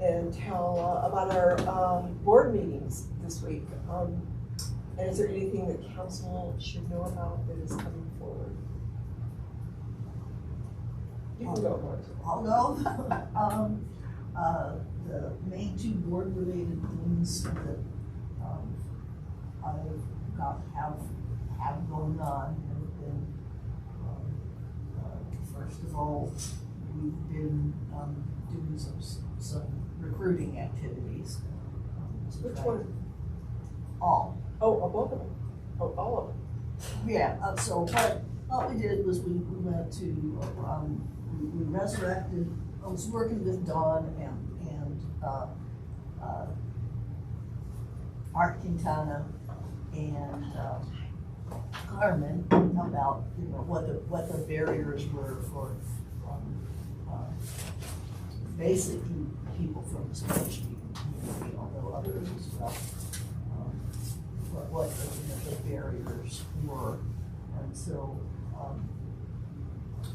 and tell about our board meetings this week. And is there anything that council should know about that is coming forward? You can go, Martin. I'll go. The main two board-related things that have going on have been, first of all, we've been doing some recruiting activities. Which one? All. Oh, both of them. Oh, all of them. Yeah. So what we did was we went to we resurrected. I was working with Dawn and Art Quintana and Carmen about what the barriers were for basically people from the Spanish-speaking community, although others as well. What the barriers were, and so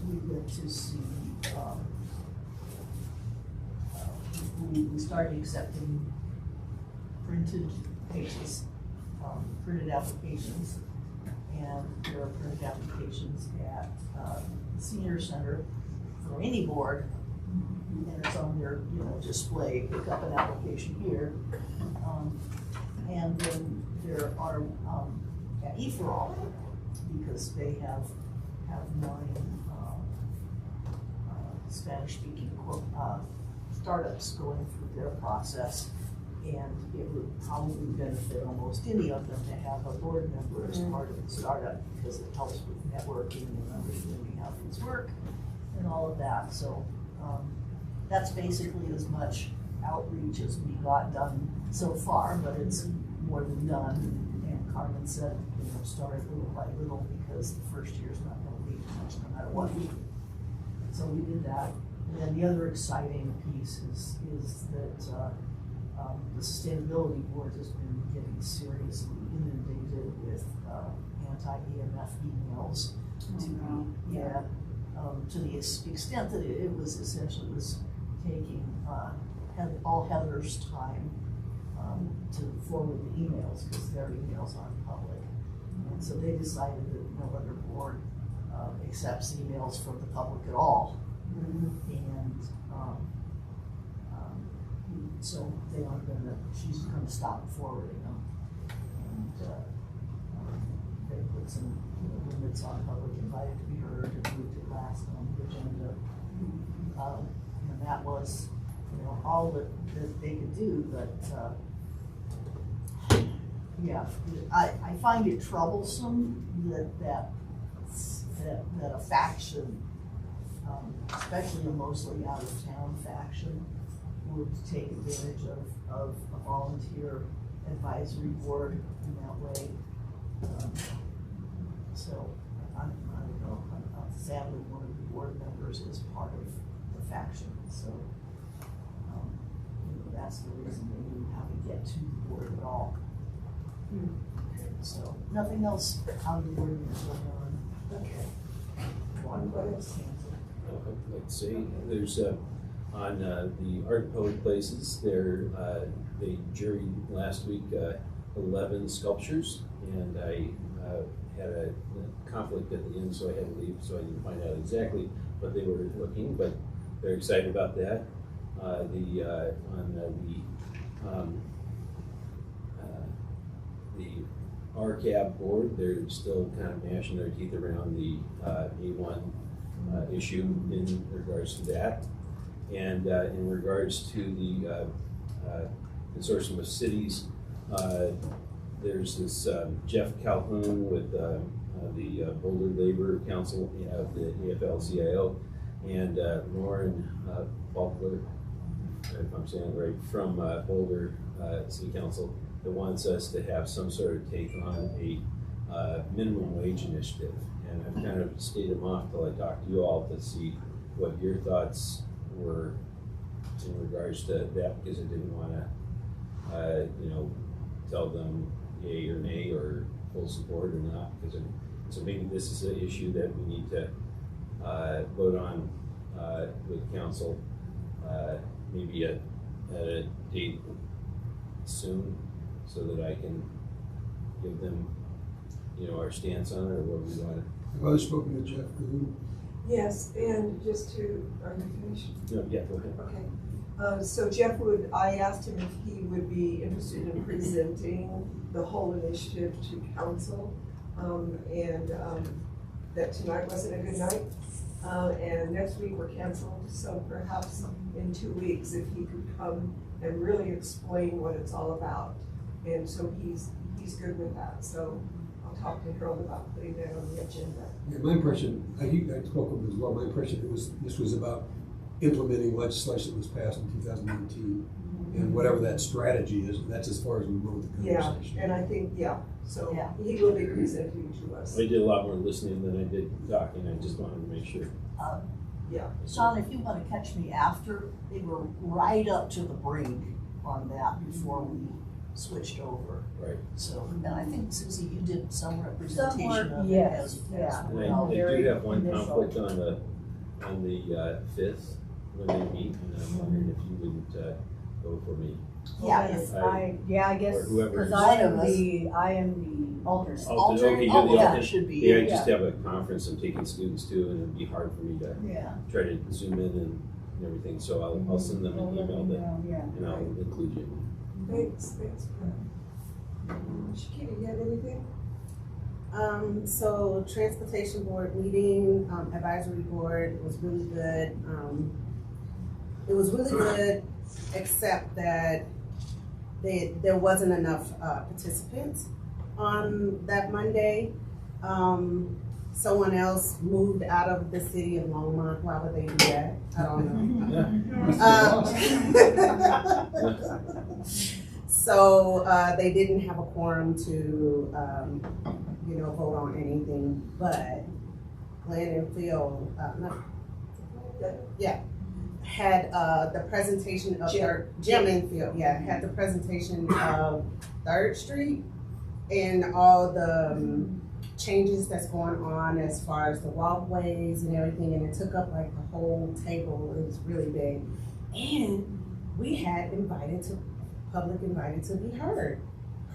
we went to see. We started accepting printed pages, printed applications, and there are printed applications at the senior center for any board, and it's on their display. Pick up an application here, and then there are at E4All, because they have 9 Spanish-speaking startups going through their process, and it would probably benefit almost any of them to have a board member as part of the startup, because it helps with networking and understanding how things work and all of that. So that's basically as much outreach as we got done so far, but it's more than done. And Carmen said, start little by little, because the first year's not going to be much no matter what we do. So we did that. And then the other exciting piece is that the sustainability board has been getting seriously inundated with anti-EMF emails to the extent that it was essentially taking all Heather's time to forward the emails, because their emails aren't public. And so they decided that no other board accepts emails from the public at all. And so she's gonna stop forwarding them. And they put some limits on public invited to be heard, and moved it last on the agenda. And that was all that they could do, but I find it troublesome that a faction, especially a mostly out-of-town faction, would take advantage of a volunteer advisory board in that way. So I don't know. Sadly, one of the board members is part of the faction, so that's the reason they knew how to get to the board at all. Okay, so nothing else out of the ordinary going on. Okay. Let's see. There's on the Art and Poet Places. They juried last week 11 sculptures, and I had a conflict at the end, so I had to leave. So I didn't find out exactly what they were looking, but they're excited about that. The RCAB board, they're still kind of gnashing their teeth around the A1 issue in regards to that. And in regards to the consortium of cities, there's this Jeff Calhoun with the Boulder Labor Council of the AFL-CIO, and Lauren Faulkner, if I'm saying it right, from Boulder City Council, that wants us to have some sort of take on a minimum wage initiative. And I've kind of stayed them off till I talk to you all to see what your thoughts were in regards to that, because I didn't want to, tell them yay or nay or full support or not. So maybe this is an issue that we need to vote on with council. Maybe at a date soon so that I can give them, our stance on it or what we want. Have others spoken to Jeff Green? Yes, and just to, are you finished? No, yeah, go ahead. Okay. So Jeff I asked him if he would be interested in presenting the whole initiative to council. That tonight wasn't a good night. And next week we're canceled, so perhaps in 2 weeks if he could come and really explain what it's all about. And so he's good with that. So I'll talk to Harold about putting that on the agenda. Yeah, my impression, I spoke with him as well, my impression this was about implementing legislation that was passed in 2019. And whatever that strategy is, that's as far as we go with the conversation. Yeah, and I think, so Yeah. he will be presenting to us. I did a lot more listening than I did talking. I just wanted to make sure. Yeah. Sean, if you want to catch me after, they were right up to the brink on that before we switched over. Right. So, and I think Susie, you did some representation of it yes, as yeah. And well. I very do have one initial. conflict on the 5th when they meet, and I'm wondering if you wouldn't go for me. Yeah, Yes, if- I guess, or whoever because is- I am the alternate. Okay, you're the yeah. alternate. should be. Yeah, I just have a conference I'm taking students to, and it'd be hard for me to Yeah. try to zoom in and everything, so I'll send them an email and I'll include you. Thanks, Brad. Shakita, you have anything? So transportation board meeting, advisory board was really good. It was really good, except that there wasn't enough participants on that Monday. Someone else moved out of the city of Longmont. Why would they do that? I don't know. So they didn't have a quorum to, vote on anything, but Glenn and Phil, had the presentation of Jim and Phil, had the presentation of 3rd Street and all the changes that's going on as far as the walkways and everything, and it took up like the whole table. It was really big, and we had public invited to be heard,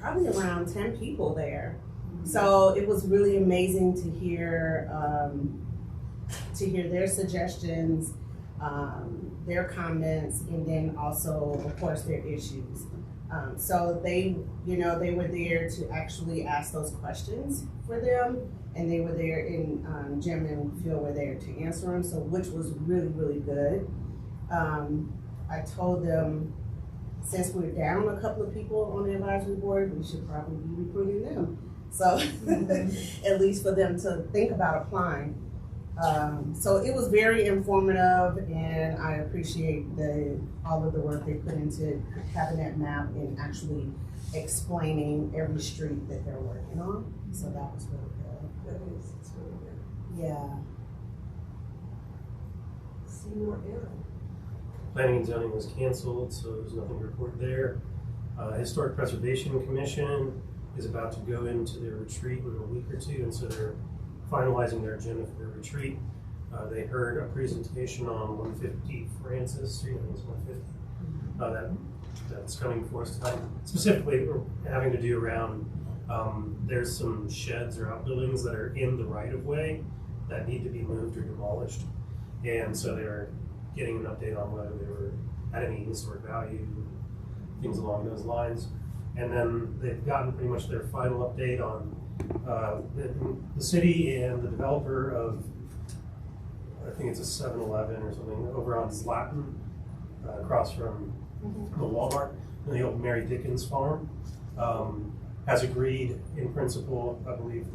probably around 10 people there. So it was really amazing to hear their suggestions, their comments, and then also, of course, their issues. So they were there to actually ask those questions for them, and they were there, and Jim and Phil were there to answer them, so which was really, really good. I told them, since we're down a couple of people on the advisory board, we should probably be recruiting them. So at least for them to think about applying. So it was very informative, and I appreciate all of the work they put into having that map and actually explaining every street that they're working on. So that was really good. It's really good. Yeah. Seymour Aaron. Planning and zoning was canceled, so there's nothing to report there. Historic Preservation Commission is about to go into their retreat in a week or two, and so they're finalizing their agenda for their retreat. They heard a presentation on 150 Francis Street, I think it's 150, that's coming for us tonight. Specifically, we're having to do around, there's some sheds or outbuildings that are in the right-of-way that need to be moved or demolished. And so they're getting an update on whether they were at any historic value, things along those lines. And then they've gotten pretty much their final update on the city and the developer of, I think it's a 7-Eleven or something, over on Zlatin, across from the Walmart, and the old Mary Dickens farm, has agreed in principle, I believe,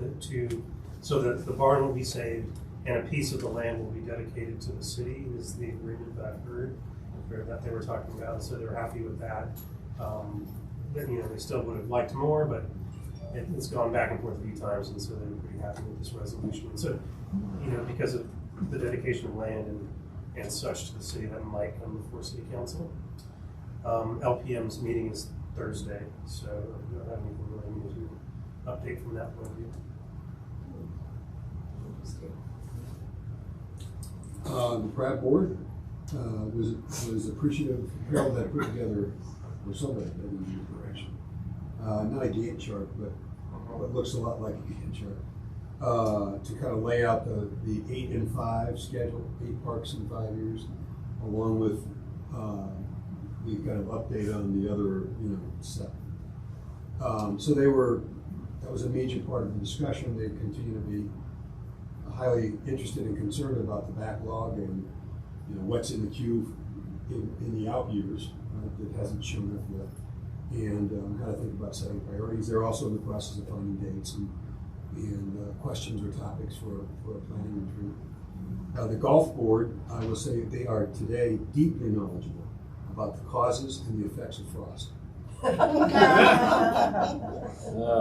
so that the barn will be saved and a piece of the land will be dedicated to the city, is the agreement that I've heard, or that they were talking about, so they're happy with that. They still would have liked more, but it's gone back and forth a few times, and so they're pretty happy with this resolution. So, because of the dedication of land and such to the city, that might come before city council. LPM's meeting is Thursday, so I don't have anything really new to update from that point of view. The Pratt board, was appreciative. Harold had put together, or somebody, maybe in your direction, not a Gantt chart, but what looks a lot like a Gantt chart, to kind of lay out the 8 and 5 schedule, 8 parks in 5 years, along with the kind of update on the other, 7. So that was a major part of the discussion. They continue to be highly interested and concerned about the backlog and what's in the queue in the out years that hasn't shown up yet, and how to think about setting priorities. They're also in the process of finding dates and questions or topics for a planning retreat. The golf board, I will say, they are today deeply knowledgeable about the causes and the effects of frost.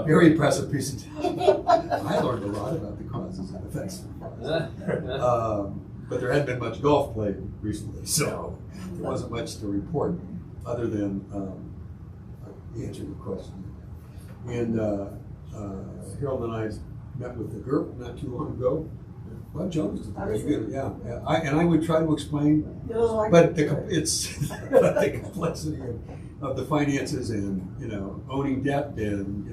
Very impressive presentation. I learned a lot about the causes and effects of frost. But there hadn't been much golf played recently, so there wasn't much to report other than answering the question. And Harold and I met with the GURP not too long ago. Well, Joe was yeah. I would try to explain, but it's the complexity of the finances and owning debt and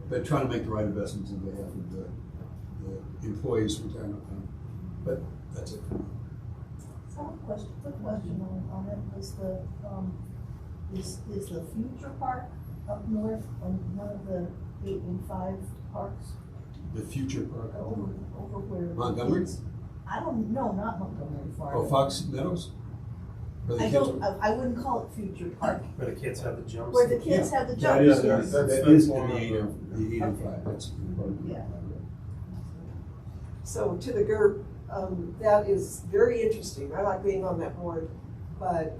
but trying to make the right investments on behalf of the employees' retirement fund. But that's it for me. So quick question on it. Is the future park up north on one of the 8 and 5 parks? The future park Over where Montgomery? kids- I don't know, not Montgomery Farm. Oh, Fox Meadows? Where the I kids don't. I wouldn't call it future park. Where the kids have the jumps. Where the kids have the That jumps. is, Yes. that is in the 8 and 5. That's Yeah. So to the GURP, that is very interesting. I like being on that board, but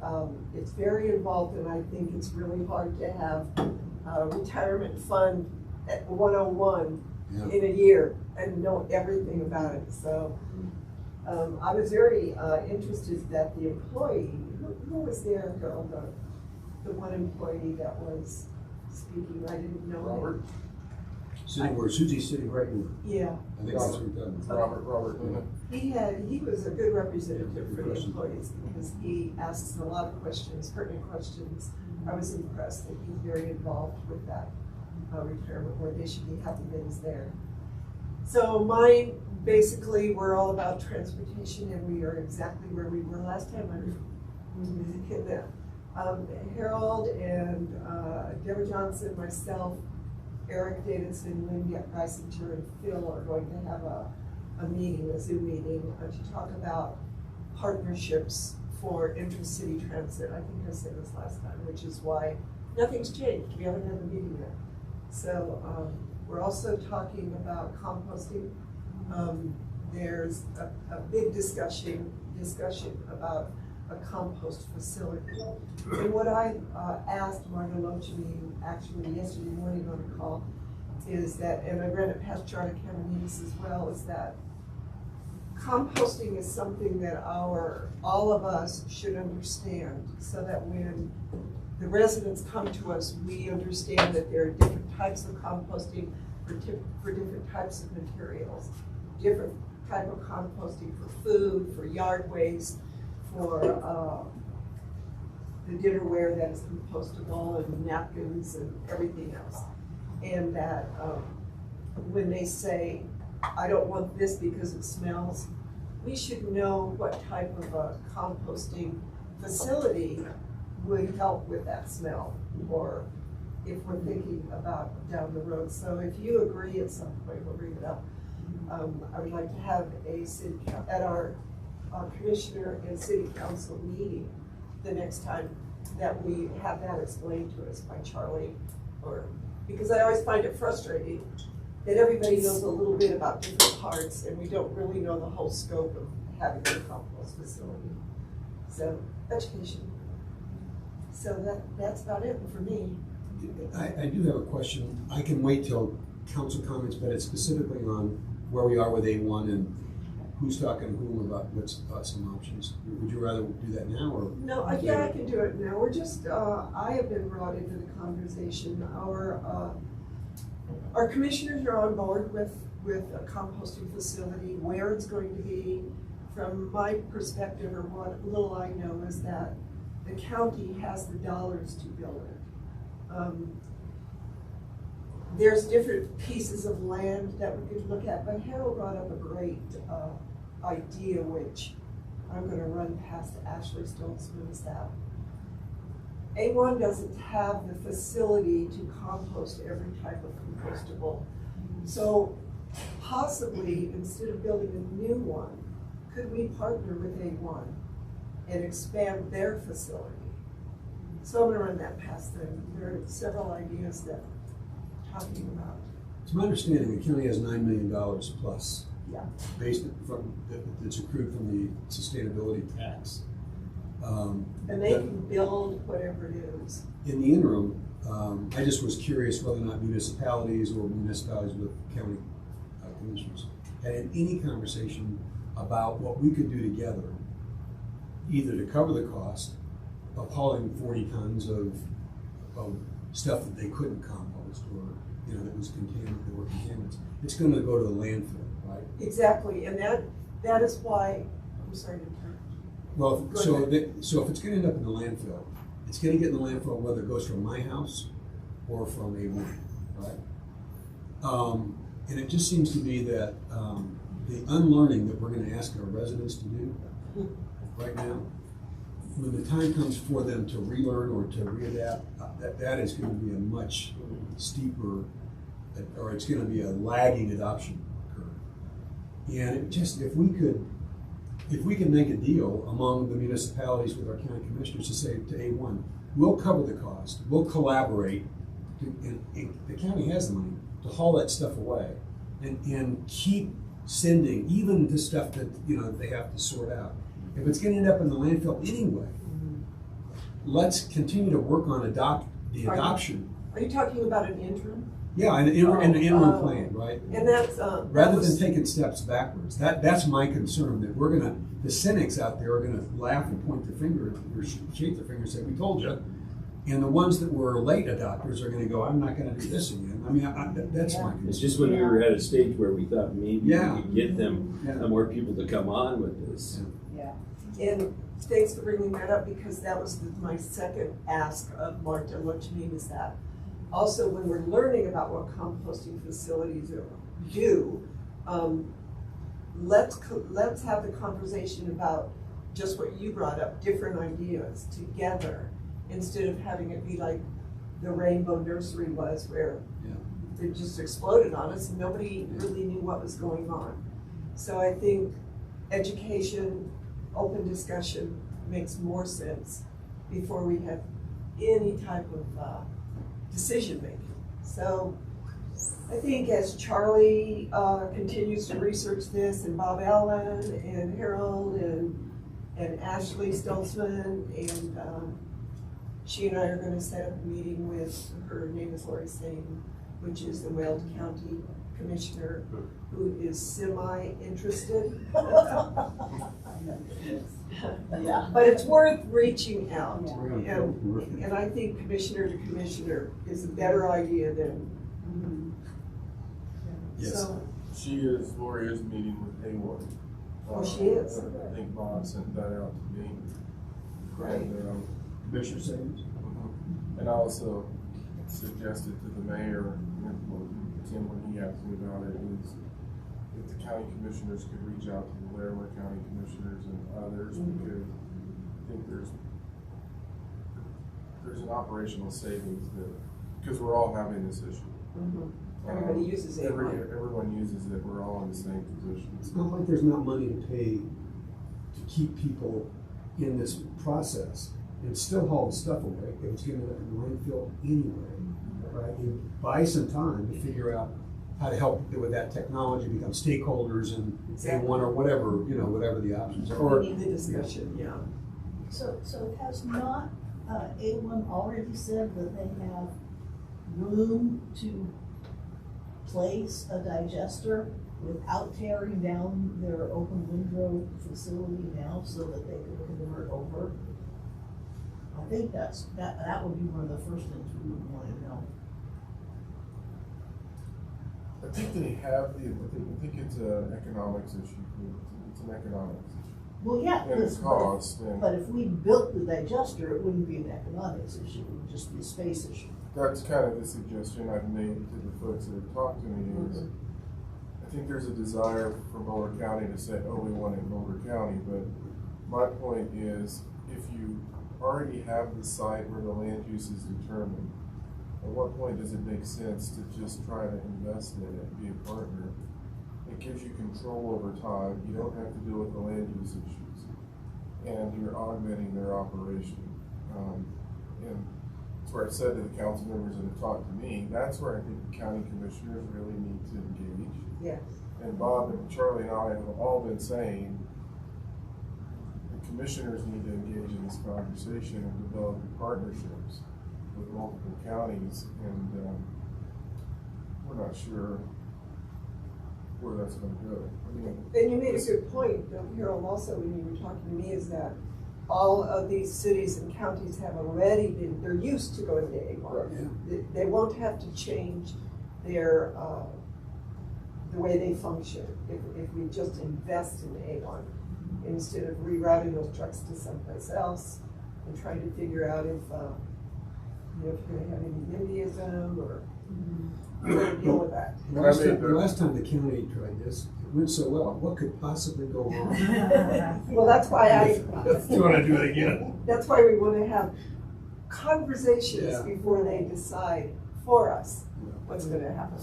it's very involved, and I think it's really hard to have a retirement fund at 101 in a year and know everything about it. So I was very interested that the employee, who was there, Harold, the one employee that was speaking, I didn't know Robert. sitting where Susie's sitting right now. Yeah. I think that's what we're done. Robert. He was a good representative for the employees because he asks a lot of questions, pertinent questions. I was impressed that he's very involved with that retirement board. They should be happy that he's there. So mine, basically, we're all about transportation, and we are exactly where we were last time. Harold and Deborah Johnson, myself, Eric Davidson, Lynn Geisinger, and Phil are going to have a meeting, a Zoom meeting, to talk about partnerships for intra-city transit. I think I said this last time, which is why nothing's changed. We haven't had a meeting yet. So we're also talking about composting. There's a big discussion about a compost facility. And what I asked Marta Lochemy actually yesterday morning on a call is that, and I ran it past Charlie Cananis as well, is that composting is something that all of us should understand, so that when the residents come to us, we understand that there are different types of composting for different types of materials, different type of composting for food, for yard waste, for the dinnerware that is compostable, and napkins and everything else. And that when they say, I don't want this because it smells, we should know what type of a composting facility would help with that smell, or if we're thinking about down the road. So if you agree at some point, we'll bring it up. I would like to have a at our commissioner and city council meeting the next time that we have that explained to us by Charlie, because I always find it frustrating that everybody knows a little bit about different parts and we don't really know the whole scope of having a compost facility. So, education. So that's about it for me. I do have a question. I can wait till council comments, but it's specifically on where we are with A1 and who's talking to whom about some options. Would you rather do that now, or? No, yeah, I can do it now. We're just, I have been brought into the conversation. Our commissioners are on board with a composting facility, where it's going to be, from my perspective, or what little I know, is that the county has the dollars to build it. There's different pieces of land that we could look at, but Harold brought up a great idea, which I'm gonna run past Ashley Stoltzman, is that A1 doesn't have the facility to compost every type of compostable. So possibly, instead of building a new one, could we partner with A1 and expand their facility? So I'm gonna run that past them. There are several ideas that I'm talking about. It's my understanding the county has $9 million plus. Yeah. Based from, that's accrued from the sustainability tax. And they can build whatever it is. In the interim, I just was curious whether or not municipalities or municipalities with county commissioners had any conversation about what we could do together, either to cover the cost of hauling 40 tons of stuff that they couldn't compost, or that was that were contaminants. It's going to go to the landfill, right? Exactly, and that is why, I'm sorry to interrupt. Well, so if it's going to end up in the landfill, it's going to get in the landfill whether it goes from my house or from A1, right? And it just seems to be that the unlearning that we're going to ask our residents to do right now, when the time comes for them to relearn or to readapt, that is going to be a much steeper, or it's going to be a lagging adoption curve. And it just, if we can make a deal among the municipalities with our county commissioners to say to A1, we'll cover the cost, we'll collaborate, and the county has the money to haul that stuff away and keep sending even the stuff that they have to sort out. If it's going to end up in the landfill anyway, let's continue to work on the adoption. Are you talking about an interim? Yeah, an interim plan, right? And that's rather than taking steps backwards. That's my concern, that the cynics out there are gonna laugh and point their finger or shake their finger and say, "We told you," and the ones that were late adopters are gonna go, "I'm not gonna do this again." I mean, that's my concern. It's just when we were at a stage where we thought maybe we could get them, Yeah. more people to come on with this. Yeah. And thanks for bringing that up, because that was my second ask of Marta Lutchmean, is that also when we're learning about what composting facilities do, let's have the conversation about just what you brought up, different ideas together, instead of having it be like the Rainbow Nursery was, where it just exploded on us and nobody really knew what was going on. So I think education, open discussion makes more sense before we have any type of decision making. So I think as Charlie continues to research this, and Bob Allen and Harold and Ashley Stoltzman, and she and I are going to set up a meeting with, her name is Lori Sane, which is the Weld County Commissioner, who is semi-interested. Yeah. But it's worth reaching out. We're gonna And I think commissioner to commissioner is a better idea than. Yes. So, Lori is meeting with A1. Oh, she is? I think Bob sent that out to me. Right. And, Commissioner Savings? and I also suggested to the mayor, Tim, when he asked me about it, is if the county commissioners could reach out to the Larimer County commissioners and others, because I think there's an operational savings because we're all having this issue. Everybody uses it. Everyone uses it. We're all in the same position. It's not like there's not money to pay to keep people in this process and still haul the stuff away if it's going to end up in the landfill anyway, right? You buy some time to figure out how to help with that technology, become stakeholders and Exactly. A1 or whatever, whatever the options are. We need the discussion, yeah. So has not A1 already said that they have room to place a digester without tearing down their open window facility now so that they could convert over? I think that would be one of the first things we would want to know. I think they have I think it's an economics issue. It's an economics issue. Well, yeah, And it's cost, but if we built the digester, it wouldn't be an economics issue, it would just be a space issue. that's kind of the suggestion I've made to the folks that have talked to me is, I think there's a desire for Boulder County to say, oh, we want it in Boulder County, but my point is, if you already have the site where the land use is determined, at what point does it make sense to just try to invest in it, be a partner? It gives you control over time, you don't have to deal with the land use issues, and you're augmenting their operation. And that's where I said to the council members that have talked to me, that's where I think the county commissioners really need to engage. Yes. And Bob and Charlie and I have all been saying, the commissioners need to engage in this conversation and develop partnerships with multiple counties, and we're not sure where that's going to go. I mean, And you made a good point, Harold, also, when you were talking to me, is that all of these cities and counties have already been, they're used to going to A1. They won't have to change their, the way they function if we just invest in A1 instead of rerouting those trucks to someplace else and trying to figure out if, if you're gonna have any NIMBYism or how to deal with that. The last time the county tried this, it went so well. What could possibly go wrong? Well, that's why You want to do it again? that's why we want to have conversations Yeah. before they decide for us what's going to happen.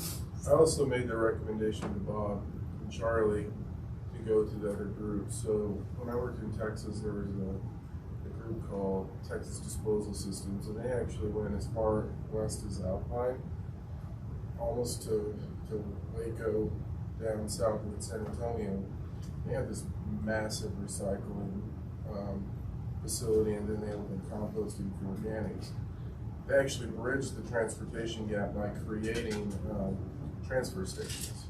I also made the recommendation to Bob and Charlie to go to the other groups. So when I worked in Texas, there was a group called Texas Disposal Systems, and they actually went as far west as Alpine, almost to Waco, down south in San Antonio. They had this massive recycling facility, and then they have been composting for organics. They actually bridged the transportation gap by creating transfer stations.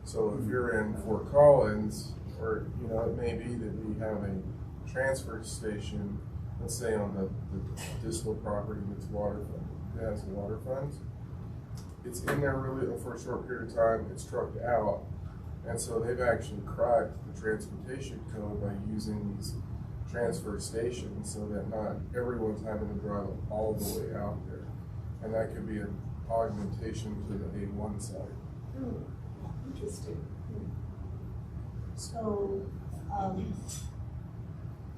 So if you're in Fort Collins, or it may be that we have a transfer station, let's say on the distal property that's waterfront, it has water funds. It's in there really for a short period of time, it's trucked out. And so they've actually cracked the transportation code by using these transfer stations so that not everyone's having to drive all the way out there. And that could be an augmentation to the A1 side. Interesting. So,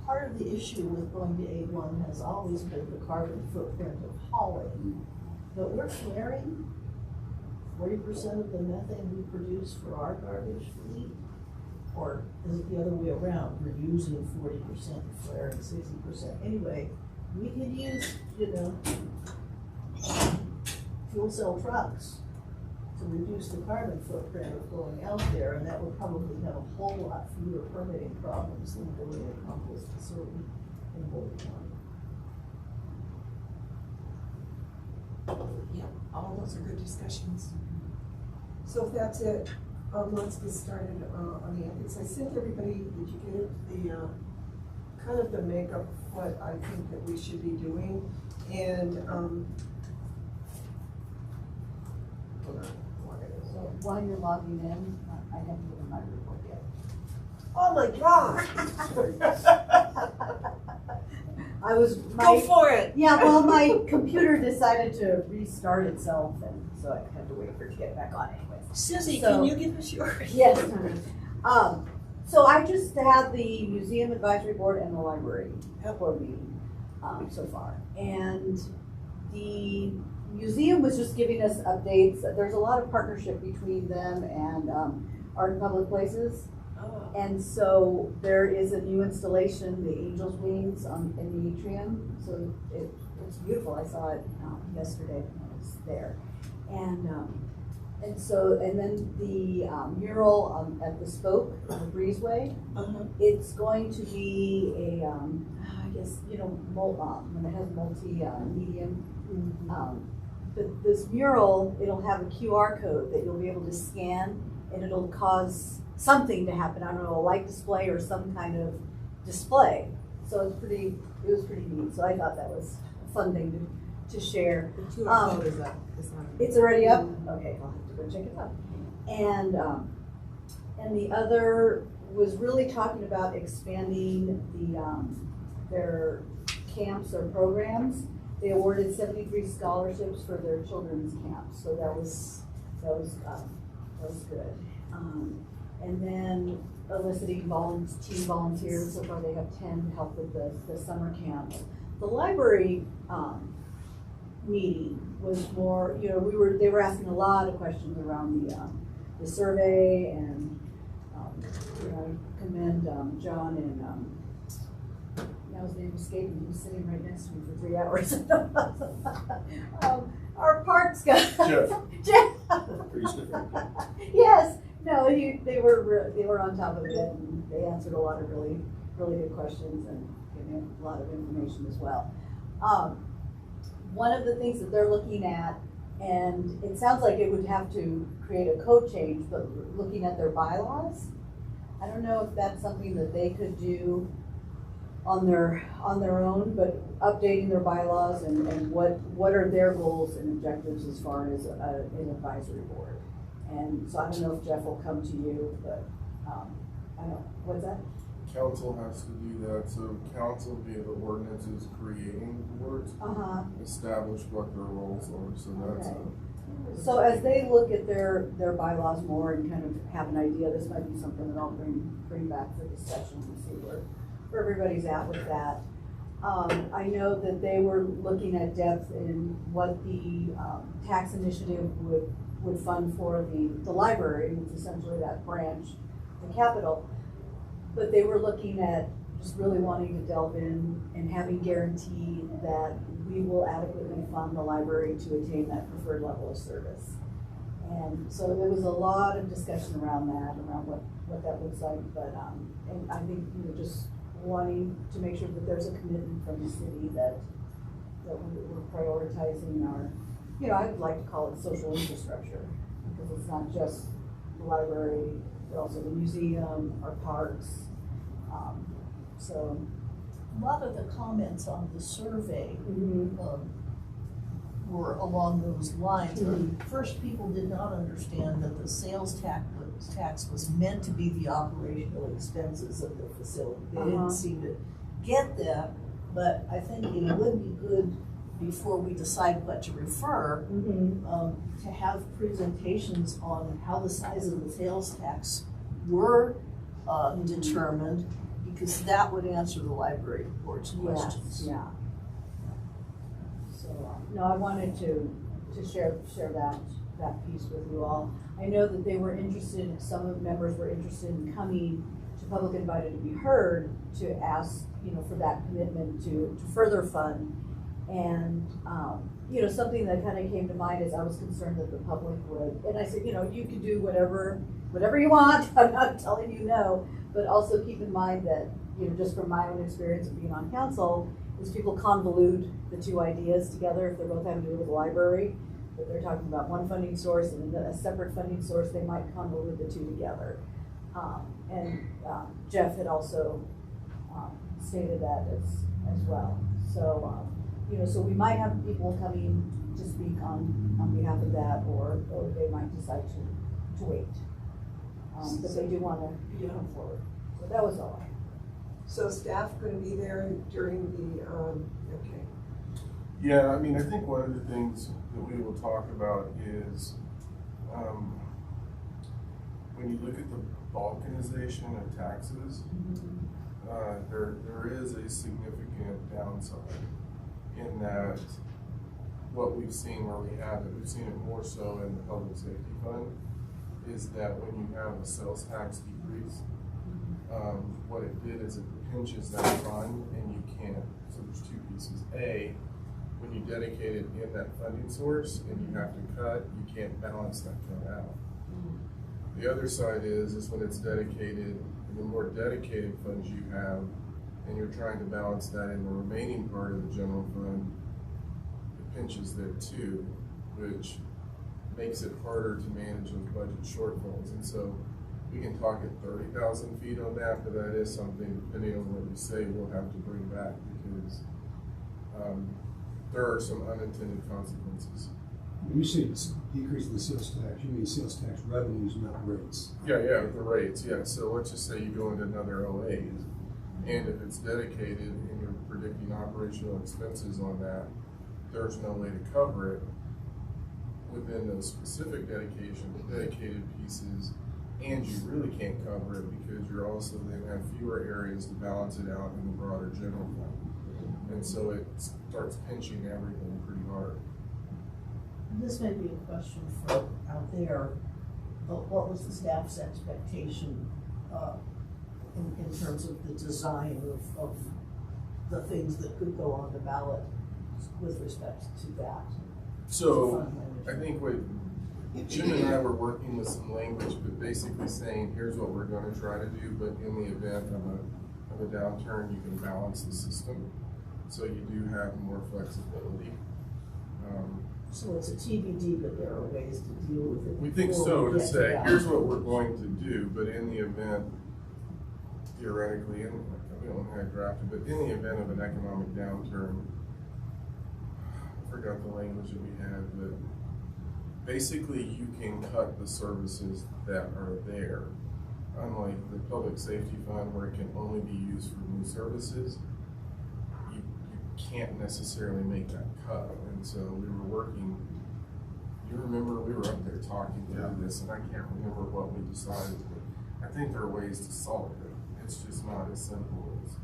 part of the issue with going to A1 has always been the carbon footprint of hauling. But we're flaring 40% of the methane we produce for our garbage fleet? Or is it the other way around? We're using 40%, flaring 60%. Anyway, we could use, fuel cell trucks to reduce the carbon footprint of going out there, and that would probably have a whole lot fewer permitting problems than building a compost facility in Boulder County. Yeah, all those are good discussions. So if that's it, let's get started on the ethics. I sent everybody, did you get it? The kind of the makeup of what I think that we should be doing, and hold on. So while you're logging in, I haven't given my report yet. Oh my gosh! Go for it! Yeah, well, my computer decided to restart itself, and so I had to wait for it to get back on anyways. Susie, So- can you give us yours? Yes. So I just had the Museum Advisory Board and the library board meeting so far. And the museum was just giving us updates. There's a lot of partnership between them and Art and Public Places. Oh. And so there is a new installation, the Angel's Wings in the atrium. So it's beautiful. I saw it yesterday when I was there. And then the mural at the Spoke, the Breezeway, it's going to be a, I guess, when it has multi-medium. But this mural, it'll have a QR code that you'll be able to scan, and it'll cause something to happen. I don't know, a light display or some kind of display. So it was pretty neat. So I thought that was a fun thing to share. The QR code is up. It's already up? Okay, I'll have to go check it out. And the other was really talking about expanding their camps or programs. They awarded 73 scholarships for their children's camps, so that was good. And then eliciting team volunteers, so far they have 10 to help with the summer camps. The library meeting was more, they were asking a lot of questions around the survey, and I commend John and now his name escaped me. He was sitting right next to me for 3 hours. Our parks guy. Jeff. Yes. No, they were on top of it, and they answered a lot of really, really good questions and gave me a lot of information as well. One of the things that they're looking at, and it sounds like it would have to create a code change, but looking at their bylaws, I don't know if that's something that they could do on their own, but updating their bylaws and what are their goals and objectives as far as an advisory board. And so I don't know if Jeff will come to you, but I don't know, what's that? Council has to do that, so council via the ordinances creating boards, establish what their roles are, so that's okay. So as they look at their bylaws more and kind of have an idea, this might be something that I'll bring back for discussion and see where everybody's at with that. I know that they were looking at depth in what the tax initiative would fund for the library, which is essentially that branch, the capital. But they were looking at just really wanting to delve in and having guarantee that we will adequately fund the library to attain that preferred level of service. And so there was a lot of discussion around that, around what that looks like. But and I think just wanting to make sure that there's a commitment from the city that we're prioritizing our, I would like to call it social infrastructure, because it's not just the library, but also the museum, our parks. So A lot of the comments on the survey were along those lines. First, people did not understand that the sales tax was meant to be the operational expenses of the facility. They didn't seem to get that, but I think it would be good, before we decide what to refer, to have presentations on how the size of the sales tax were determined, because that would answer the library board's questions. Yes, yeah. So, no, I wanted to share that piece with you all. I know that they were interested, some of the members were interested in coming to Public Invited to be Heard to ask, for that commitment to further fund. And, something that kind of came to mind is I was concerned that the public would, and I said, you can do whatever you want. I'm not telling you no, but also keep in mind that, just from my own experience of being on council, is people convolute the two ideas together if they're both having to do with the library. If they're talking about one funding source and a separate funding source, they might convolute the two together. Jeff had also stated that as well. So, so we might have people coming to speak on behalf of that, or they might decide to wait. But they do want to come forward. So that was all. So staff going to be there during the, okay. Yeah, I mean, I think one of the things that we will talk about is when you look at the balkanization of taxes, there is a significant downside in that what we've seen where we have it, we've seen it more so in the public safety fund, is that when you have a sales tax decrease, what it did is it pinches that fund, and you can't, so there's two pieces. A, when you dedicate it in that funding source and you have to cut, you can't balance that cut out. The other side is when it's dedicated, and the more dedicated funds you have, and you're trying to balance that in the remaining part of the general fund, it pinches there too, which makes it harder to manage those budget shortfalls. And so we can talk at 30,000 feet on that, but that is something, depending on what you say, we'll have to bring back, because there are some unintended consequences When you say it's decreasing the sales tax, you mean sales tax revenues, not rates. Yeah, the rates, yeah, so let's just say you go into another 08, and if it's dedicated and you're predicting operational expenses on that, there's no way to cover it within those specific dedicated pieces, and you really can't cover it because you're also then have fewer areas to balance it out in the broader general fund. And so it starts pinching everything pretty hard. This may be a question for out there, but what was the staff's expectation in terms of the design of the things that could go on the ballot with respect to that? So I think what Jim and I were working with some language, but basically saying, here's what we're gonna try to do, but in the event of a downturn, you can balance the system. So you do have more flexibility. So it's a TBD, but there are ways to deal with it. We think before so, we to get say, that. here's what we're going to do, but in the event, theoretically, and we don't have it drafted, but in the event of an economic downturn, I forgot the language that we had, but basically you can cut the services that are there. Unlike the public safety fund where it can only be used for new services, you can't necessarily make that cut. And so we were working, you remember we were up there talking through this, and I can't remember what we decided, but I think there are ways to solve it. It's just not as simple as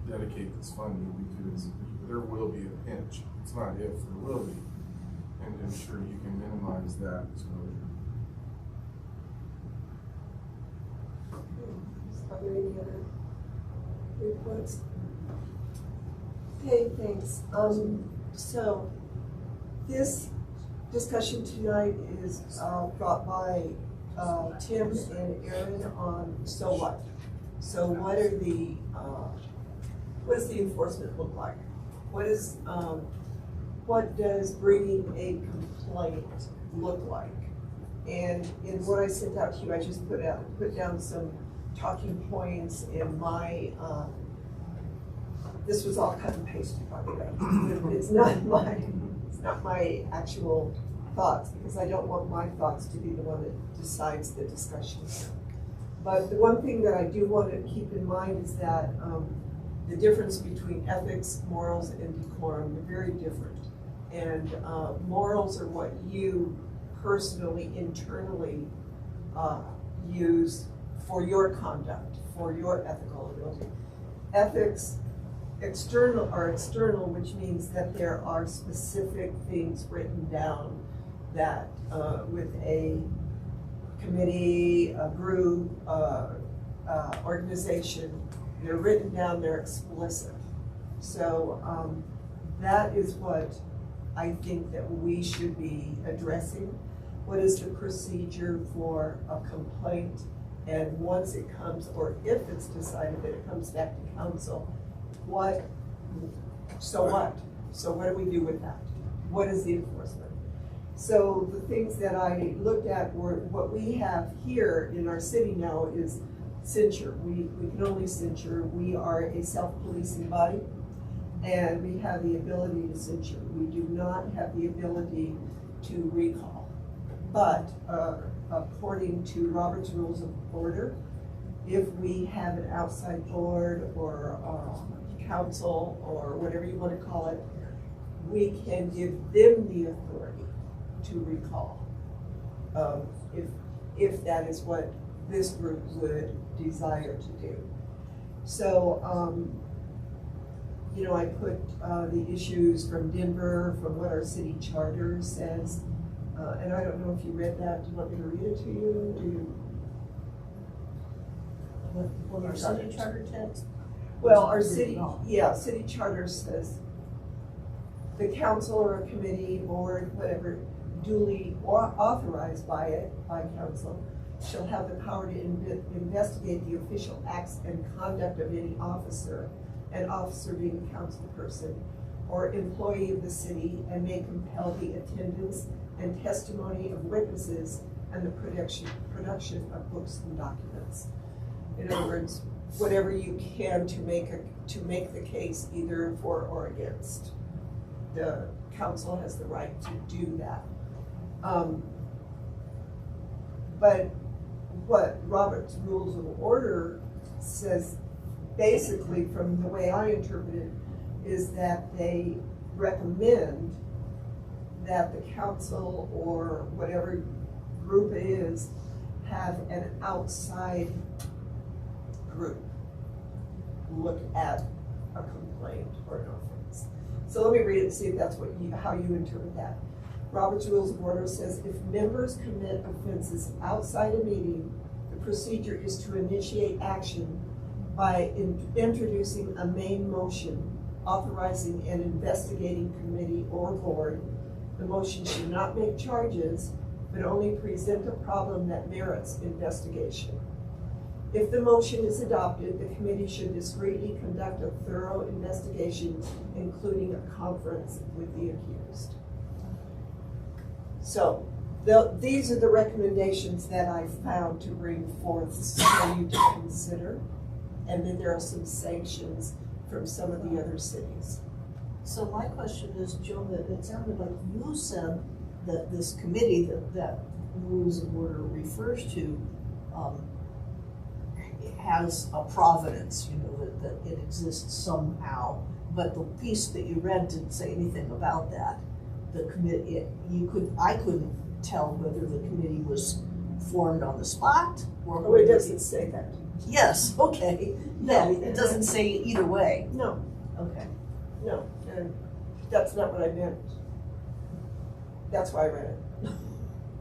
dedicate this funding, because there will be a pinch. It's not if, there will be. And ensure you can minimize that exposure. Are there any other reports? Okay, thanks. So this discussion tonight is brought by Tim and Aaron on so what? So what are the, what does the enforcement look like? What does bringing a complaint look like? And in what I sent out to you, I just put down some talking points in my, this was all cut and pasted, by the way. It's not my actual thoughts, because I don't want my thoughts to be the one that decides the discussion. But the one thing that I do want to keep in mind is that the difference between ethics, morals, and decorum are very different. And morals are what you personally, internally use for your conduct, for your ethical ability. Ethics, external, which means that there are specific things written down that with a committee, a group, organization, they're written down, they're explicit. So that is what I think that we should be addressing. What is the procedure for a complaint? And once it comes, or if it's decided that it comes back to council, so what? So what do we do with that? What is the enforcement? So the things that I looked at were, what we have here in our city now is censure. We can only censure. We are a self-policing body, and we have the ability to censure. We do not have the ability to recall. But according to Robert's Rules of Order, if we have an outside board or council or whatever you want to call it, we can give them the authority to recall, if that is what this group would desire to do. So, you know, I put the issues from Denver, from what our city charter says, and I don't know if you read that. Do you want me to read it to you? Do you? What our city charter text? Well, our city, yeah, city charter says the council or a committee, board, whatever, duly authorized by council, shall have the power to investigate the official acts and conduct of any officer, an officer being a council person, or employee of the city, and may compel the attendance and testimony of witnesses and the production of books and documents. In other words, whatever you can to make the case either for or against. the council has the right to do that. But what Robert's Rules of Order says, basically, from the way I interpret it, is that they recommend that the council or whatever group it is have an outside group look at a complaint or an offense. So let me read it and see if that's how you interpret that. Robert's Rules of Order says, if members commit offenses outside a meeting, the procedure is to initiate action by introducing a main motion authorizing an investigating committee or board. The motion should not make charges, but only present a problem that merits investigation. If the motion is adopted, the committee should discreetly conduct a thorough investigation, including a conference with the accused. So these are the recommendations that I found to bring forth for you to consider. And then there are some sanctions from some of the other cities. So my question is, Joe, that it sounded like you said that this committee that Rules of Order refers to has a providence, that it exists somehow. But the piece that you read didn't say anything about that. The committee, I couldn't tell whether the committee was formed on the spot or. Oh, it doesn't say that. Yes, okay. No, it doesn't say either way. No, Okay. no, and that's not what I meant. That's why I read it.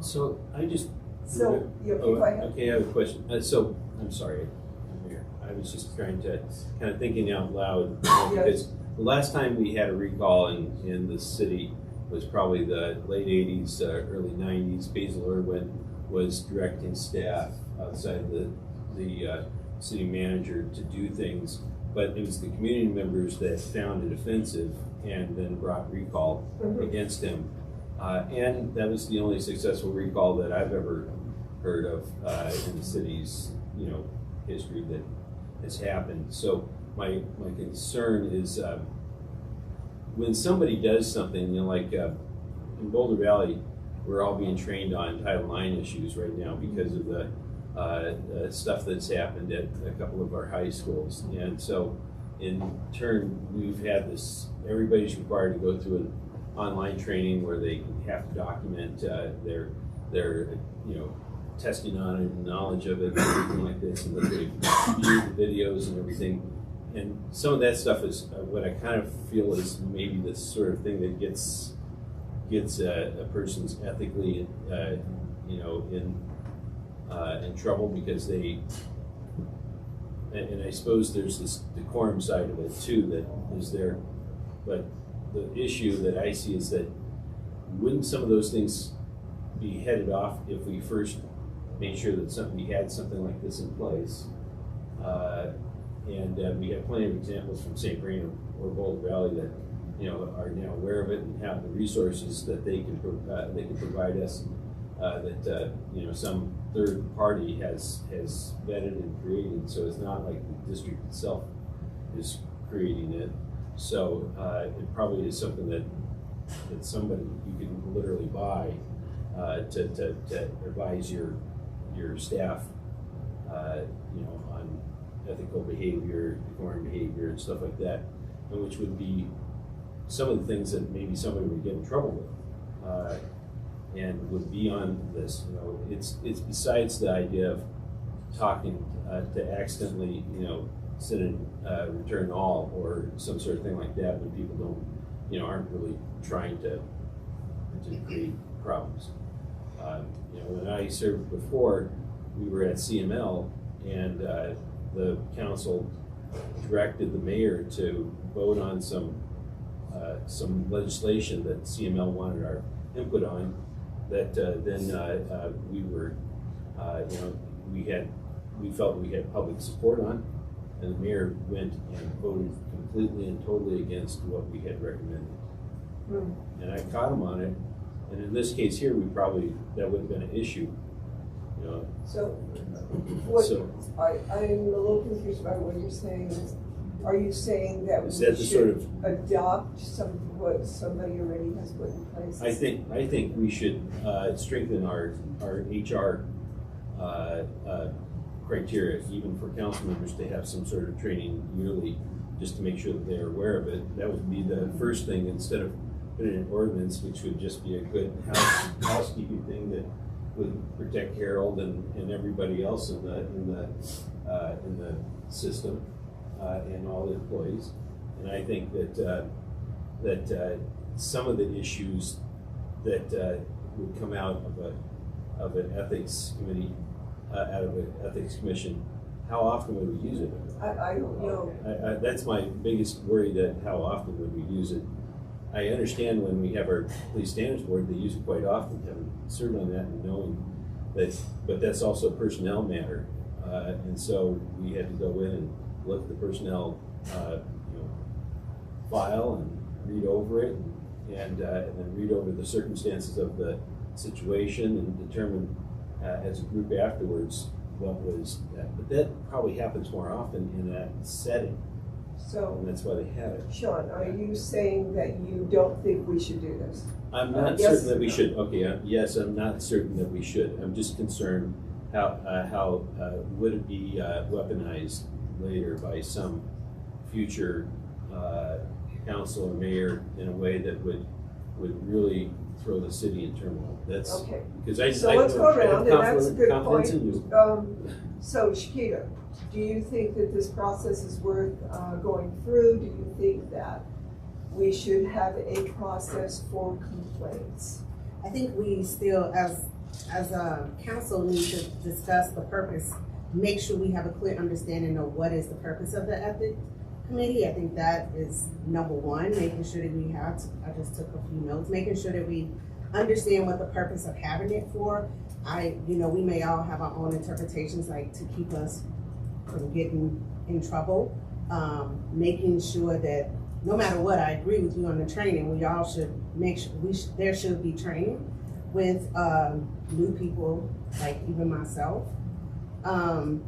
So I just. So, go ahead. Okay, I have a question. So, I'm sorry, Mayor. I was just trying to, kind of thinking out loud, because the last time we had a recall in the city was probably the late 80s, early 90s. Basil Irwin was directing staff outside the city manager to do things, but it was the community members that found it offensive and then brought recall against him. And that was the only successful recall that I've ever heard of in the city's history that has happened. So my concern is when somebody does something, like in Boulder Valley, we're all being trained on Title IX issues right now because of the stuff that's happened at a couple of our high schools. And so in turn, we've had this, everybody's required to go through an online training where they have to document their testing on it and knowledge of it and everything like this, and that they view the videos and everything. And some of that stuff is what I kind of feel is maybe the sort of thing that gets a person's ethically in trouble, because they, and I suppose there's this decorum side of it too that is there, but the issue that I see is that wouldn't some of those things be headed off if we first made sure that we had something like this in place? And we have plenty of examples from St. Vrain or Boulder Valley that are now aware of it and have the resources that they can provide us. That some third party has vetted and created, so it's not like the district itself is creating it. So it probably is something that somebody you can literally buy to advise your staff, on ethical behavior, decorum behavior, and stuff like that, and which would be some of the things that maybe somebody would get in trouble with. And would be on this, it's besides the idea of talking to accidentally, send in return all or some sort of thing like that when people don't, aren't really trying to create problems. When I served before, we were at CML, and the council directed the mayor to vote on some legislation that CML wanted our input on. That then we were, we felt we had public support on, and the mayor went and voted completely and totally against what we had recommended. And I caught him on it, and in this case here, that would have been an issue. So, I'm a little confused about what you're saying. Are you saying that we Is that the sort should of, adopt what somebody already has put in place? I think we should strengthen our HR criteria, even for council members to have some sort of training yearly, just to make sure that they're aware of it. That would be the first thing, instead of putting an ordinance, which would just be a good housekeeping thing that would protect Harold and everybody else in the system, and all the employees. And I think that some of the issues that would come out of an ethics committee, out of an ethics commission, how often would we use it? I don't know. That's my biggest worry, that how often would we use it? I understand when we have our police standards board, they use it quite often, having served on that and knowing that, but that's also a personnel matter. And so we had to go in and look at the personnel file and read over it, and then read over the circumstances of the situation and determine as a group afterwards what was that. But that probably happens more often in that setting, So, and that's why they have it. Sean, are you saying that you don't think we should do this? I'm not Yes. certain that we should. Okay, yes, I'm not certain that we should. I'm just concerned how would it be weaponized later by some future council or mayor in a way that would really throw the city in turmoil. That's Okay. because I. So I let's go have around, and that's a good confidence point. in you. So Shakita, do you think that this process is worth going through? Do you think that we should have a process for complaints? I think we still, as a council, need to discuss the purpose, make sure we have a clear understanding of what is the purpose of the ethics committee. I think that is number one, making sure that we have, I just took a few notes, making sure that we understand what the purpose of having it for. We may all have our own interpretations, like to keep us from getting in trouble. Making sure that no matter what, I agree with you on the training. We all should make sure there should be training with new people, like even myself. And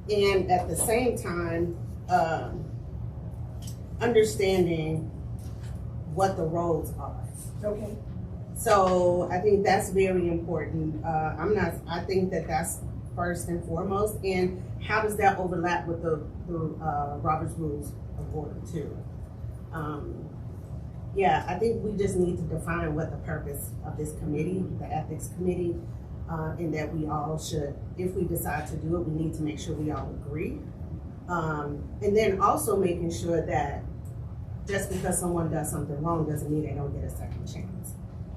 at the same time, understanding what the roles are. Okay. So I think that's very important. I think that that's first and foremost. And how does that overlap with the Robert's Rules of Order too? I think we just need to define what the purpose of this committee, the ethics committee, and that we all should, if we decide to do it, we need to make sure we all agree. And then also making sure that just because someone does something wrong doesn't mean they don't get a second chance.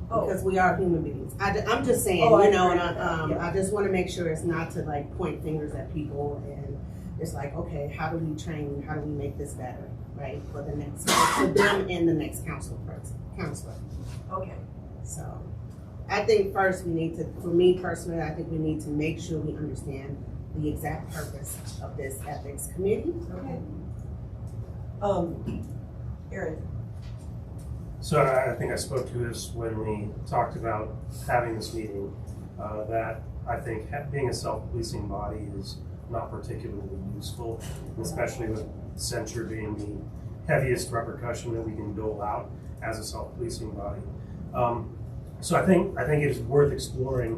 Because we are human beings. I'm just saying, I just want to make sure it's not to like point fingers at people, and it's like, okay, how do we train? How do we make this better, right? For them and the next counselor. Okay. So I think first for me personally, I think we need to make sure we understand the exact purpose of this ethics committee. Okay. Aaron. So I think I spoke to this when we talked about having this meeting, that I think being a self-policing body is not particularly useful, especially with censure being the heaviest repercussion that we can dole out as a self-policing body. So I think it is worth exploring,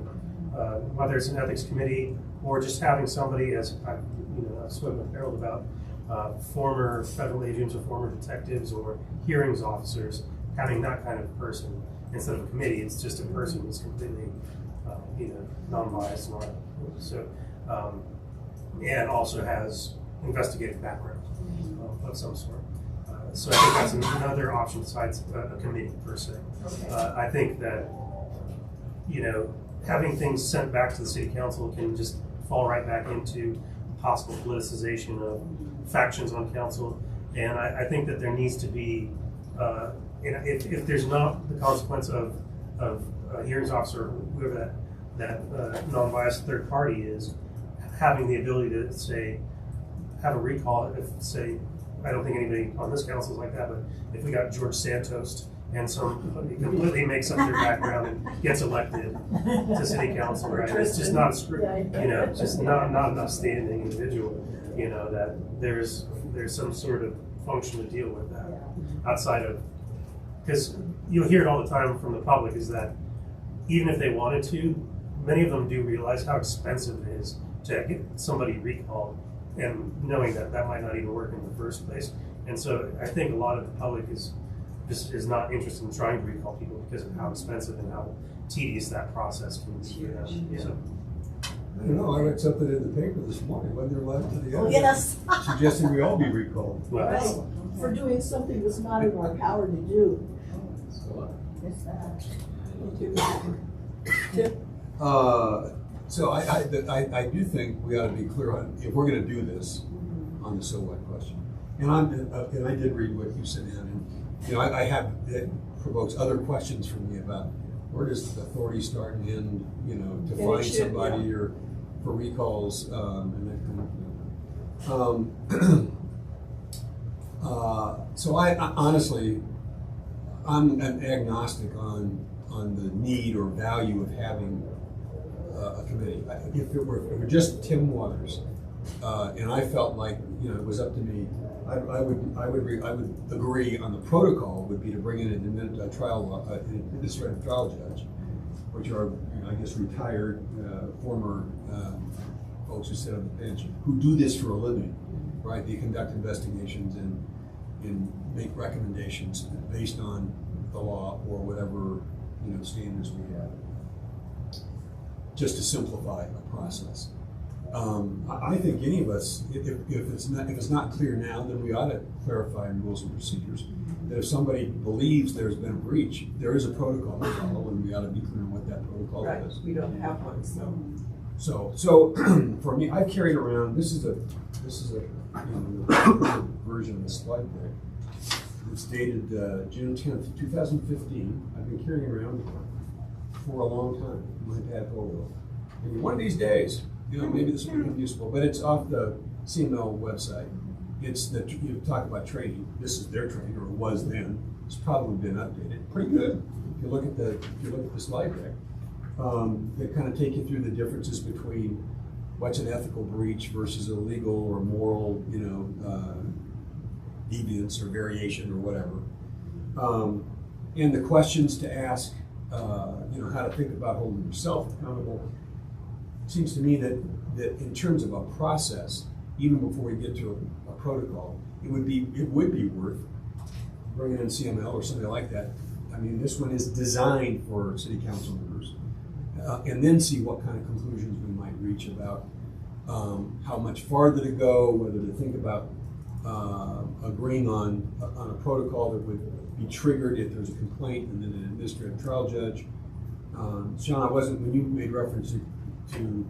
whether it's an ethics committee or just having somebody, as I've spoken with Harold about, former federal agents or former detectives or hearings officers, having that kind of person instead of a committee. It's just a person who's completely non-biased and all that. So, and also has investigative background of some sort. So I think that's another option besides a committee per se. Okay. I think that having things sent back to the city council can just fall right back into possible politicization of factions on council, and I think that there needs to be, if there's not the consequence of a hearings officer, whoever that non-biased third party is, having the ability to say, have a recall. If say, I don't think anybody on this council is like that, but if we got George Santos and somebody completely makes up their background and gets elected to city council, right? It's just not, just not an upstanding individual. That there's there's some sort of function to deal with that outside of, because you'll hear it all the time from the public is that even if they wanted to, many of them do realize how expensive it is to get somebody recalled, and knowing that that might not even work in the first place. And so I think a lot of the public is not interested in trying to recall people because of how expensive and how tedious that process can be for them. Yeah. So, I don't know, I read something in the paper this morning, wasn't there, left to the Oh, other? yes. Suggesting we all be recalled. well, Right, for doing something that's not in our power to do. So, It's that. So I do think we ought to be clear on, if we're gonna do this, on the so what question. And I did read what you sent in, and, you know, it provokes other questions for me about where does the authority start and end, you know, to And it find should, somebody or for recalls, and that kind of thing. So I honestly, I'm an agnostic on the need or value of having a committee. If it were just Tim Waters, and I felt like, you know, it was up to me, I would agree on the protocol would be to bring in an administrative trial judge, which are, you know, I guess, retired former folks who sit on the bench who do this for a living, right? They conduct investigations and make recommendations based on the law or whatever, you know, standards we have, just to simplify a process. I think any of us, if it's not clear now, then we ought to clarify in rules and procedures that if somebody believes there's been a breach, there is a protocol to follow, and we ought to be clear on what that protocol Right, is. we don't have one, so. So for me, I've carried around. This is a you know, version of the slide deck. It's dated June 10th, 2015. I've been carrying around for a long time. My dad photo. Maybe one of these days, you know, maybe this will become useful. But it's off the CML website. It's that you talk about training. This is their training, or it was then. It's probably been updated. Pretty good. If you look at the slide deck, they kind of take you through the differences between what's an ethical breach versus a legal or moral, you know, deviance or variation or whatever, and the questions to ask, you know, how to think about holding yourself accountable. It seems to me that in terms of a process, even before we get to a protocol, it would be worth bringing in CML or something like that. I mean, this one is designed for city council members, and then see what kind of conclusions we might reach about how much farther to go, whether to think about agreeing on a protocol that would be triggered if there's a complaint, and then an administrative trial judge. Sean, when you made reference to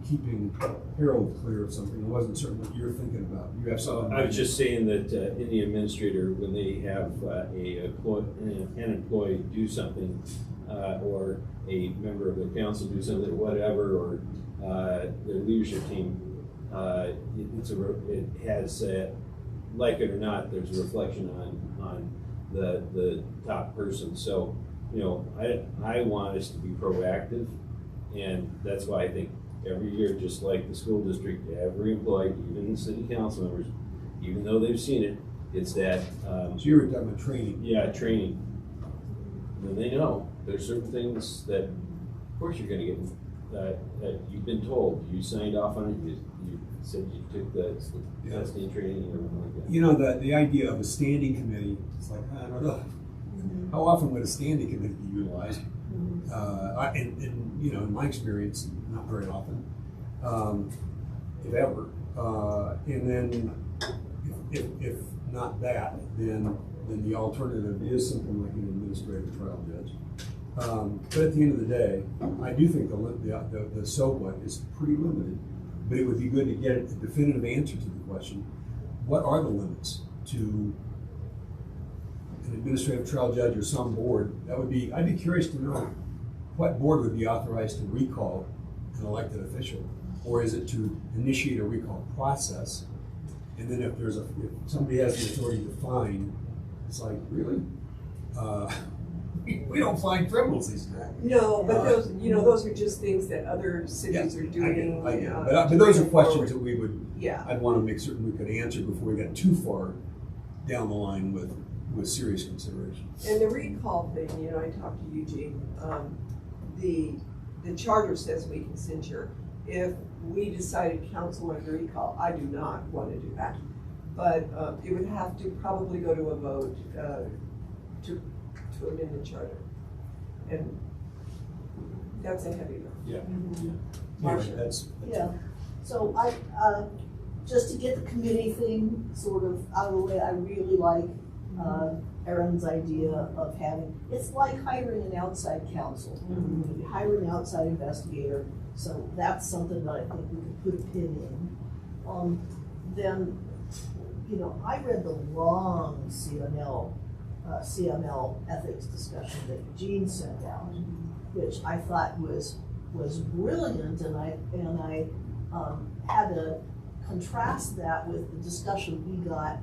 keeping Harold clear of something, I wasn't certain what you were thinking about. You have something? I was just saying that any administrator, when they have an employee do something, or a member of their council do something, whatever, or their leadership team, it has, like it or not, there's a reflection on the top person. So, you know, I want us to be proactive, and that's why I think every year, just like the school district, every employee, even the city council members, even though they've seen it, it's that. So you were talking about training. Yeah, training. And they know there's certain things that, of course, you're going to get. That you've been told, you signed off on it. You said you took the testing training or something like that. You know, the idea of a standing committee, it's like, I don't know. How often would a standing committee be utilized? And you know, in my experience, not very often, if ever. And then, if not that, then the alternative is something like an administrative trial judge. But at the end of the day, I do think the so what is pretty limited. But it would be good to get a definitive answer to the question: what are the limits to an administrative trial judge or some board? I'd be curious to know what board would be authorized to recall an elected official, or is it to initiate a recall process? And then if somebody has the authority to fine, it's like, really? We don't find criminals these days. No, but those, those are just things that other cities are doing. I get it. to But those are bring questions forward. that we would, Yeah, I'd want to make certain we could answer before we got too far down the line with serious consideration. and the recall thing, I talked to Eugene, the charter says we can censure. If we decided council wanted to recall, I do not want to do that. But it would have to probably go to a vote to amend the charter. And that's a heavy lift. Yeah. Marcia. That's Yeah, so just to get the committee thing sort of out of the way, I really like Erin's idea of having, it's like hiring an outside counsel. You hire an outside investigator, so that's something that I think we could put a pin in. Then, I read the long CML ethics discussion that Eugene sent out, which I thought was brilliant, and I had to contrast that with the discussion we got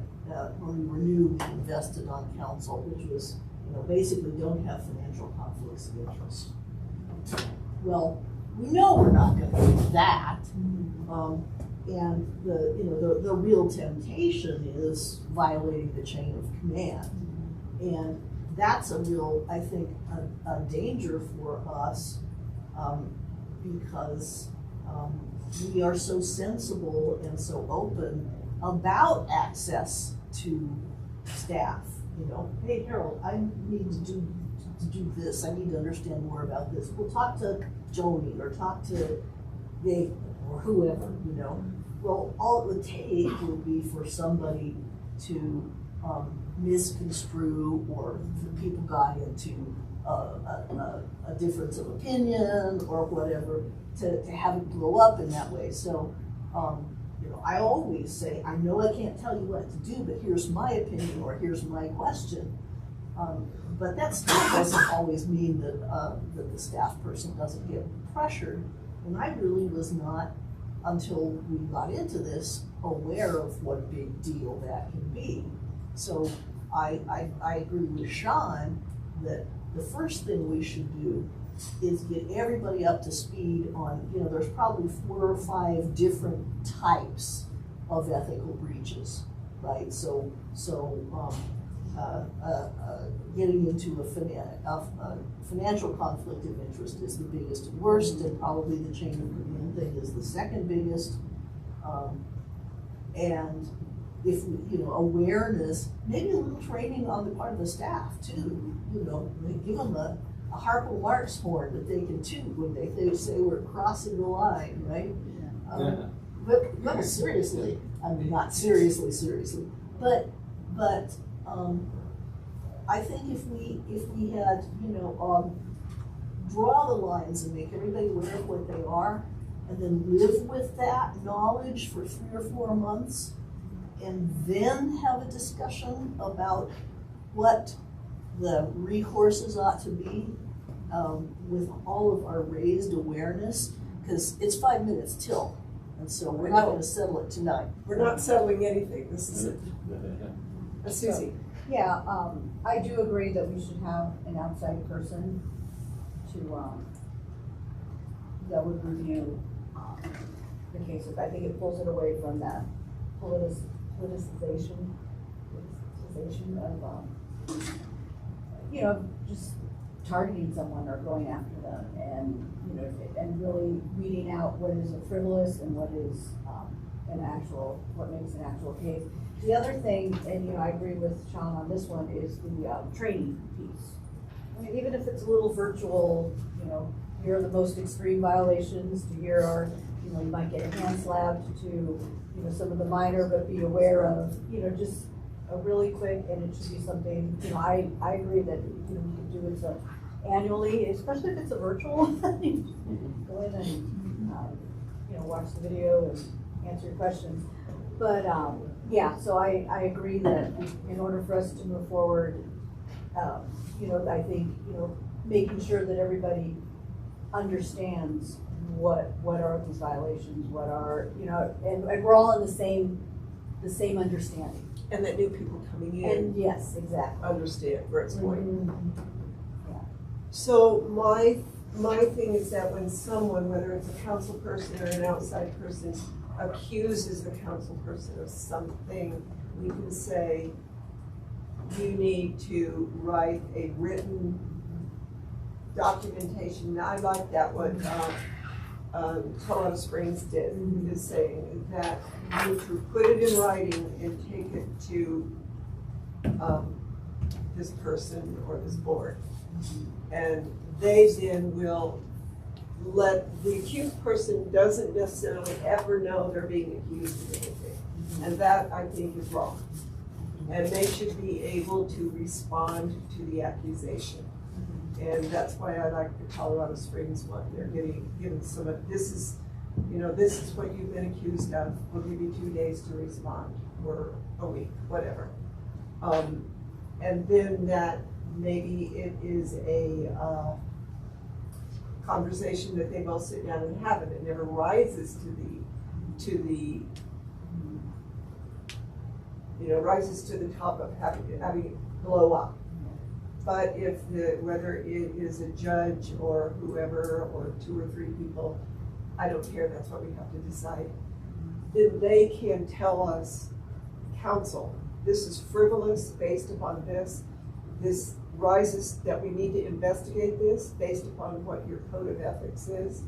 when we were new, we invested on council, which was, basically don't have financial conflicts of interest. Well, we know we're not going to do that, and the real temptation is violating the chain of command, and that's a real, I think, a danger for us. Because we are so sensible and so open about access to staff. Hey Harold, I need to do this. I need to understand more about this. We'll talk to Joni or talk to Dave or whoever. Well, all it would take would be for somebody to misconstrue, or the people got into a difference of opinion or whatever, to have it blow up in that way. So, I always say, I know I can't tell you what to do, but here's my opinion or here's my question. But that still doesn't always mean that the staff person doesn't get pressured. And I really was not, until we got into this, aware of what a big deal that can be. So I agree with Sean that the first thing we should do is get everybody up to speed on, there's probably 4 or 5 different types of ethical breaches, right? So getting into a financial conflict of interest is the biggest and worst, and probably the chain of command thing is the second biggest. And if awareness, maybe a little training on the part of the staff too. Give them a Harpo Marx horn that they can toot when they say we're crossing the line, right? But seriously, I mean, not seriously, but I think if we had, draw the lines and make everybody aware of what they are, and then live with that knowledge for 3 or 4 months, and then have a discussion about what the recourses ought to be, with all of our raised awareness, because it's 5 minutes till, and so we're not going to settle it tonight. We're not settling anything, this is it. Susie. Yeah, I do agree that we should have an outside person to, that would review the cases. I think it pulls it away from that politicization of, just targeting someone or going after them, and, and really weeding out what is a frivolous and what is what makes an actual case. The other thing, and I agree with Sean on this one, is the training piece. I mean, even if it's a little virtual, here are the most extreme violations, to here are, you might get a hand slapped, to, some of the minor, but be aware of, just a really quick, and it should be something, I agree that, we can do it annually, especially if it's a virtual thing. Go in and, watch the video and answer your questions. But, yeah, so I agree that in order for us to move forward, I think, making sure that everybody understands what are these violations, what are, and we're all in the same understanding. And that new people coming in And yes, exactly. understand where it's going. Yeah. So my thing is that when someone, whether it's a council person or an outside person, accuses the council person of something, we can say, you need to write a written documentation. I like that what Colorado Springs did, is saying that you need to put it in writing and take it to this person or this board. And they then will let, the accused person doesn't necessarily ever know they're being accused of anything. And that, I think, is wrong. And they should be able to respond to the accusation. And that's why I like the Colorado Springs one. They're given some, this is what you've been accused of. We'll give you 2 days to respond, or a week, whatever. And then that maybe it is a conversation that they both sit down and have, and it never rises to the rises to the top of having it blow up. But if whether it is a judge or whoever, or 2 or 3 people, I don't care, that's what we have to decide. Then they can tell us, council, this is frivolous based upon this rises that we need to investigate this based upon what your code of ethics is,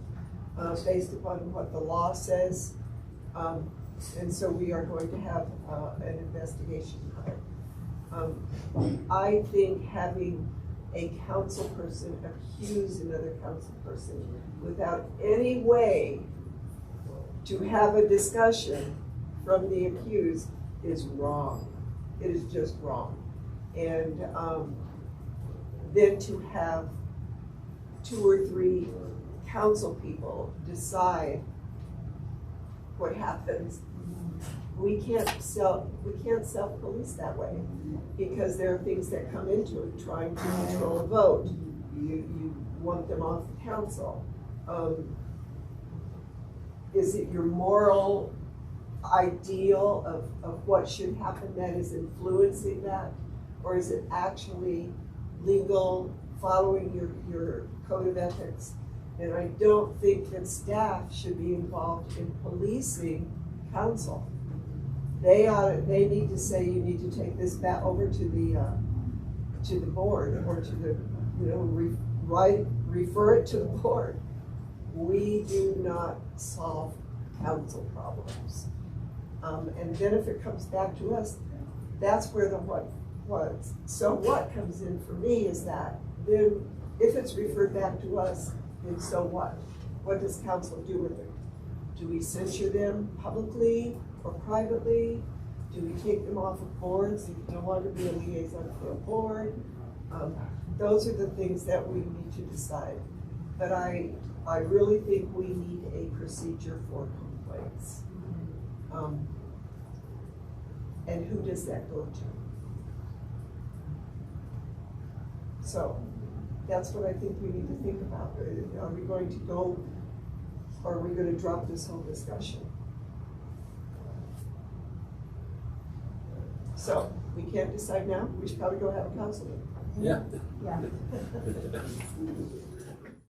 based upon what the law says. And so we are going to have an investigation of it. I think having a council person accuse another council person without any way to have a discussion from the accused is wrong. It is just wrong. And then to have 2 or 3 council people decide what happens. We can't self-police that way, because there are things that come into it, trying to control a vote. You want them off the council. Is it your moral ideal of what should happen that is influencing that? Or is it actually legal, following your code of ethics? And I don't think that staff should be involved in policing council. They need to say, you need to take this back over to the board, or to the, refer it to the board. We do not solve council problems. And then if it comes back to us, that's where the what was. So what comes in for me is that then if it's referred back to us, then so what? What does council do with it? Do we censure them publicly or privately? Do we take them off of boards? They can no longer be a liaison for a board. Those are the things that we need to decide. But I really think we need a procedure for complaints. And who does that go to? So that's what I think we need to think about. Are we going to go, or are we going to drop this whole discussion? So we can't decide now. We should probably go have a council meeting. Yeah. Yeah.